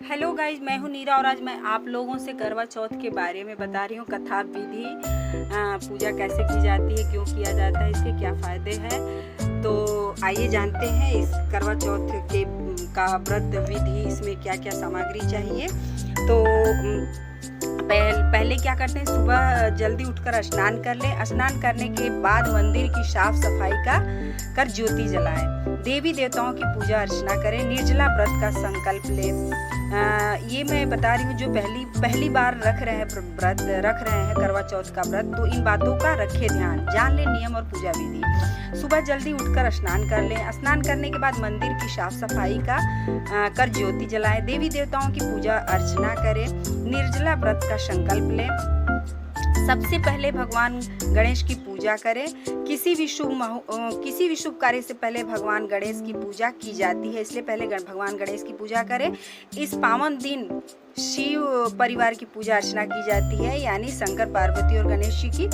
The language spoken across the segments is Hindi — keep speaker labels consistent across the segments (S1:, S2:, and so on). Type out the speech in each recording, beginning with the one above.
S1: हेलो गाइज, मैं हूँ नीरा और आज मैं आप लोगों से करवा चौथ के बारे में बता रही हूँ। कथा विधि, पूजा कैसे की जाती है, क्यों किया जाता है, इसके क्या फ़ायदे हैं। तो आइए जानते हैं इस करवा चौथ के का व्रत विधि, इसमें क्या क्या सामग्री चाहिए। तो पहले क्या करते हैं, सुबह जल्दी उठकर स्नान कर लें। स्नान करने के बाद मंदिर की साफ सफाई कर ज्योति जलाएं। देवी देवताओं की पूजा अर्चना करें। निर्जला व्रत का संकल्प लें। ये मैं बता रही हूँ जो पहली बार रख रहे हैं करवा चौथ का व्रत, तो इन बातों का रखें ध्यान, जान लें नियम और पूजा विधि। सुबह जल्दी उठकर स्नान कर लें। स्नान करने के बाद मंदिर की साफ सफाई कर ज्योति जलाएं। देवी देवताओं की पूजा अर्चना करें। निर्जला व्रत का संकल्प लें। सबसे पहले भगवान गणेश की पूजा करें। किसी भी शुभ कार्य से पहले भगवान गणेश की पूजा की जाती है, इसलिए पहले भगवान गणेश की पूजा करें। इस पावन दिन शिव परिवार की पूजा अर्चना की जाती है, यानी शंकर पार्वती और गणेश जी की।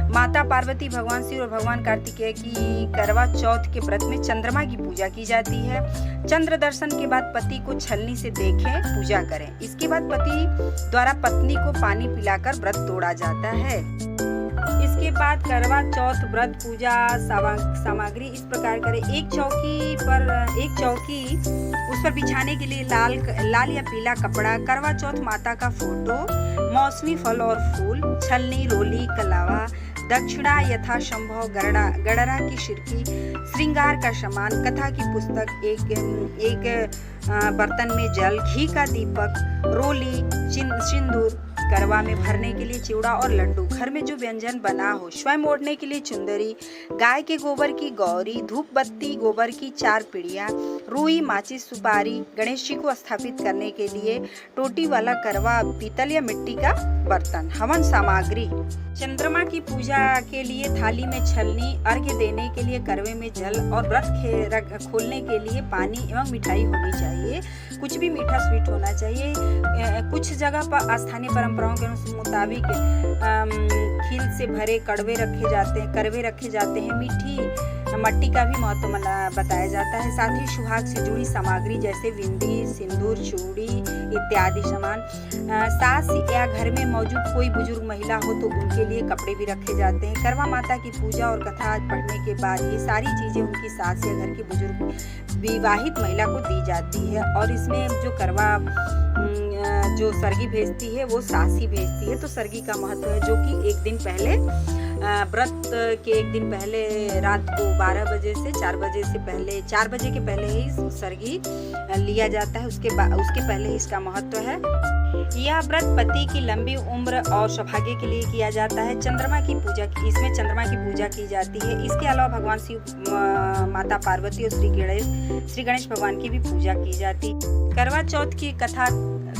S1: माता पार्वती, भगवान शिव और भगवान कार्तिकेय की करवा चौथ के व्रत में चंद्रमा की पूजा की जाती है। चंद्र दर्शन के बाद पति को छलनी से देखें, पूजा करें। इसके बाद पति द्वारा पत्नी को पानी पिलाकर व्रत तोड़ा जाता है। इसके बाद करवा चौथ व्रत पूजा सामग्री इस प्रकार करें। एक चौकी उस पर बिछाने के लिए लाल या पीला कपड़ा, करवा चौथ माता का फोटो, मौसमी फल और फूल, छलनी, रोली, कलावा, दक्षिणा यथासंभव, गडरा की शिरकी, श्रृंगार का सामान, कथा की पुस्तक, एक बर्तन में जल, घी का दीपक, रोली, सिंदूर, करवा में भरने के लिए चिवड़ा और लड्डू, घर में जो व्यंजन बना हो, स्वयं ओढ़ने के लिए चुंदरी, गाय के गोबर की गौरी, धूप बत्ती, गोबर की 4 पीढ़ियाँ, रुई, माचिस, सुपारी, गणेश जी को स्थापित करने के लिए टोटी वाला करवा, पीतल या मिट्टी का बर्तन। हवन सामग्री, चंद्रमा की पूजा के लिए थाली में छलनी, अर्घ्य देने के लिए करवे में जल और व्रत खोलने के लिए पानी एवं मिठाई होनी चाहिए। कुछ भी मीठा स्वीट होना चाहिए। कुछ जगह पर स्थानीय परंपराओं के मुताबिक खील से भरे करवे रखे जाते हैं। मीठी मट्टी का भी महत्व बताया जाता है। साथ ही सुहाग से जुड़ी सामग्री जैसे बिंदी, सिंदूर, चूड़ी इत्यादि सामान। सास या घर में मौजूद कोई बुजुर्ग महिला हो तो उनके लिए कपड़े भी रखे जाते हैं। करवा माता की पूजा और कथा पढ़ने के बाद ये सारी चीजें उनकी सास या घर की बुजुर्ग विवाहित महिला को दी जाती है। और इसमें जो करवा जो सरगी भेजती है वो सास ही भेजती है। तो सरगी का महत्व है, जो कि एक दिन पहले व्रत के एक दिन पहले रात को 12 बजे से 4 बजे के पहले ही सरगी लिया जाता है। उसके पहले इसका महत्व है। यह व्रत पति की लंबी उम्र और सौभाग्य के लिए किया जाता है। इसमें चंद्रमा की पूजा की जाती है। इसके अलावा भगवान शिव, माता पार्वती और श्री गणेश भगवान की भी पूजा की जाती है। करवा चौथ की कथा,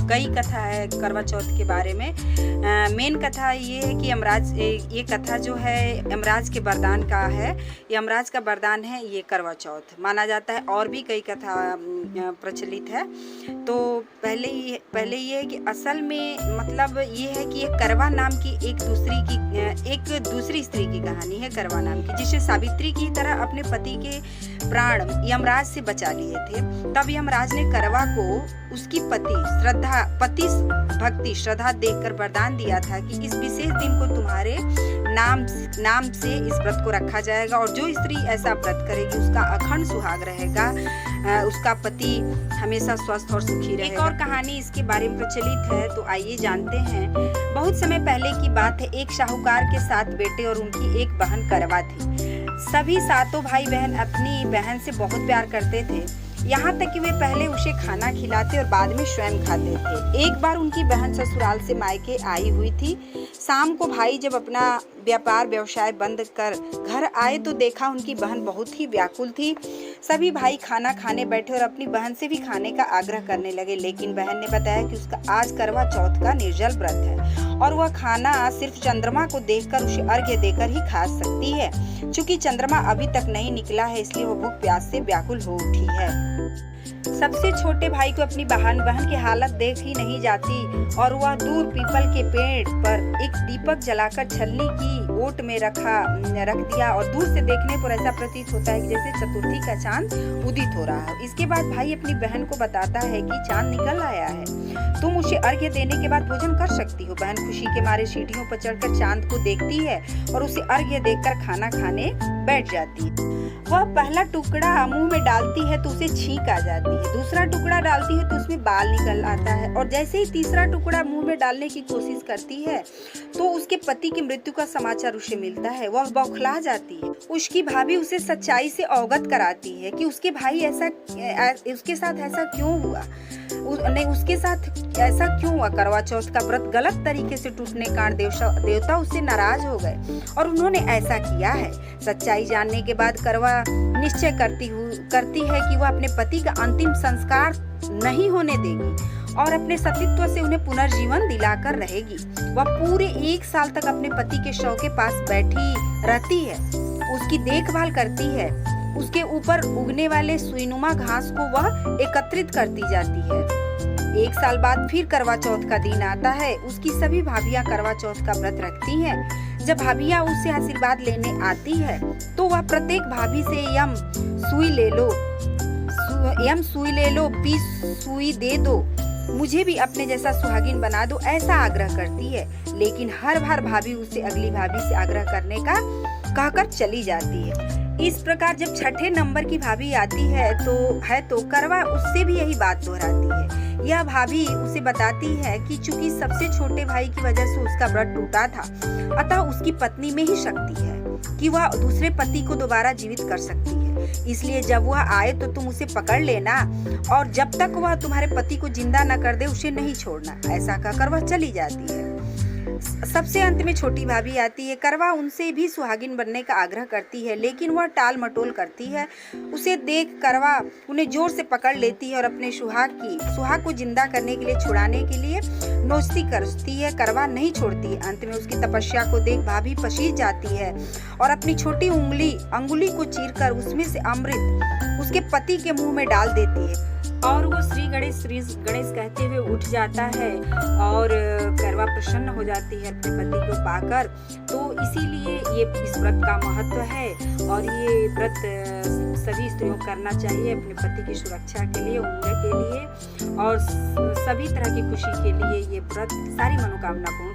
S1: कई कथा है करवा चौथ के बारे में। मेन कथा ये है कि ये कथा जो है यमराज के वरदान का है। यमराज का वरदान है ये करवा चौथ माना जाता है। और भी कई कथा प्रचलित है। तो पहले ये है कि असल में मतलब ये है कि एक करवा नाम की एक दूसरी स्त्री की कहानी है, करवा नाम की, जिसे सावित्री की तरह अपने पति के प्राण यमराज से बचा लिए थे। तब यमराज ने करवा को उसकी पति भक्ति श्रद्धा देखकर वरदान दिया था कि इस विशेष दिन को तुम्हारे नाम से इस व्रत को रखा जाएगा, और जो स्त्री ऐसा व्रत करेगी उसका अखंड सुहाग रहेगा, उसका पति हमेशा स्वस्थ और सुखी रहेगा। एक और कहानी इसके बारे में प्रचलित है, तो आइए जानते हैं। बहुत समय पहले की बात है। एक साहूकार के 7 बेटे और उनकी एक बहन करवा थी। सभी 7 भाई बहन अपनी बहन से बहुत प्यार करते थे, यहाँ तक कि वे पहले उसे खाना खिलाते और बाद में स्वयं खाते थे। एक बार उनकी बहन ससुराल से मायके आई हुई थी। शाम को भाई जब अपना व्यवसाय बंद कर घर आए तो देखा उनकी बहन बहुत ही व्याकुल थी। सभी भाई खाना खाने बैठे और अपनी बहन से भी खाने का आग्रह करने लगे, लेकिन बहन ने बताया कि उसका आज करवा चौथ का निर्जल व्रत है और वह खाना सिर्फ चंद्रमा को देखकर उसे अर्घ्य देकर ही खा सकती है। चूंकि चंद्रमा अभी तक नहीं निकला है, इसलिए वह भूख प्यास से व्याकुल हो उठी है। सबसे छोटे भाई को अपनी बहन की हालत देख ही नहीं जाती और वह दूर पीपल के पेड़ पर एक दीपक जलाकर छलनी की ओट में रख दिया और दूर से देखने पर ऐसा प्रतीत होता है कि जैसे चतुर्थी का चांद उदित हो रहा है। इसके बाद भाई अपनी बहन को बताता है कि चांद निकल आया है, तुम उसे अर्घ्य देने के बाद भोजन कर सकती हो। बहन खुशी के मारे सीढ़ियों पर चढ़कर चांद को देखती है और उसे अर्घ्य देकर खाना खाने बैठ जाती है। वह पहला टुकड़ा मुंह में डालती है तो उसे छींक आ जाती है, दूसरा टुकड़ा डालती है तो उसमें बाल निकल आता है और जैसे ही तीसरा टुकड़ा मुंह में डालने की कोशिश करती है तो उसके पति की मृत्यु का समाचार उसे मिलता है। वह बौखला जाती है। उसकी भाभी उसे सच्चाई से अवगत कराती है कि उसके भाई उसके साथ ऐसा क्यों हुआ, उसके साथ ऐसा क्यों हुआ। करवा चौथ का व्रत गलत तरीके से टूटने के कारण देवता उससे नाराज हो गए और उन्होंने ऐसा किया है। सच्चाई जानने के बाद करवा निश्चय करती है कि वह अपने पति का अंतिम संस्कार नहीं होने देगी और अपने सतीत्व से उन्हें पुनर्जीवन दिलाकर रहेगी। वह पूरे 1 साल तक अपने पति के शव के पास बैठी रहती है, उसकी देखभाल करती है, उसके ऊपर उगने वाले सुईनुमा घास को वह एकत्रित करती जाती है। 1 साल बाद फिर करवा चौथ का दिन आता है। उसकी सभी भाभियां करवा चौथ का व्रत रखती हैं। जब भाभियां उससे आशीर्वाद लेने आती है तो वह प्रत्येक भाभी से यम सुई ले लो 20 सुई दे दो, मुझे भी अपने जैसा सुहागिन बना दो, ऐसा आग्रह करती है। लेकिन हर बार भाभी उसे अगली भाभी से आग्रह करने का कहकर चली जाती है। इस प्रकार जब छठे नंबर की भाभी आती है तो करवा उससे भी यही बात दोहराती है। यह भाभी उसे बताती है कि चूंकि सबसे छोटे भाई की वजह से उसका व्रत टूटा था, अतः उसकी पत्नी में ही शक्ति है कि वह दूसरे पति को दोबारा जीवित कर सकती है। इसलिए जब वह आए तो तुम उसे पकड़ लेना और जब तक वह तुम्हारे पति को जिंदा न कर दे उसे नहीं छोड़ना। ऐसा कहकर वह चली जाती है। सबसे अंत में छोटी भाभी आती है। करवा उनसे भी सुहागिन बनने का आग्रह करती है लेकिन वह टाल मटोल करती है। उसे देख करवा उन्हें जोर से पकड़ लेती है और अपने सुहाग को जिंदा करने के लिए छुड़ाने के लिए नोचती करती है। करवा नहीं छोड़ती। अंत में उसकी तपस्या को देख भाभी पसीज जाती है और अपनी छोटी अंगुली को चीरकर उसमें से अमृत उसके पति के मुंह में डाल देती है और वो श्री गणेश कहते हुए उठ जाता है और करवा प्रसन्न हो जाती है अपने पति को पाकर। तो इसीलिए ये इस व्रत का महत्व है और ये व्रत सभी स्त्रियों को करना चाहिए अपने पति की सुरक्षा के लिए, उम्र के लिए और सभी तरह की खुशी के लिए। ये व्रत सारी मनोकामना पूर्ण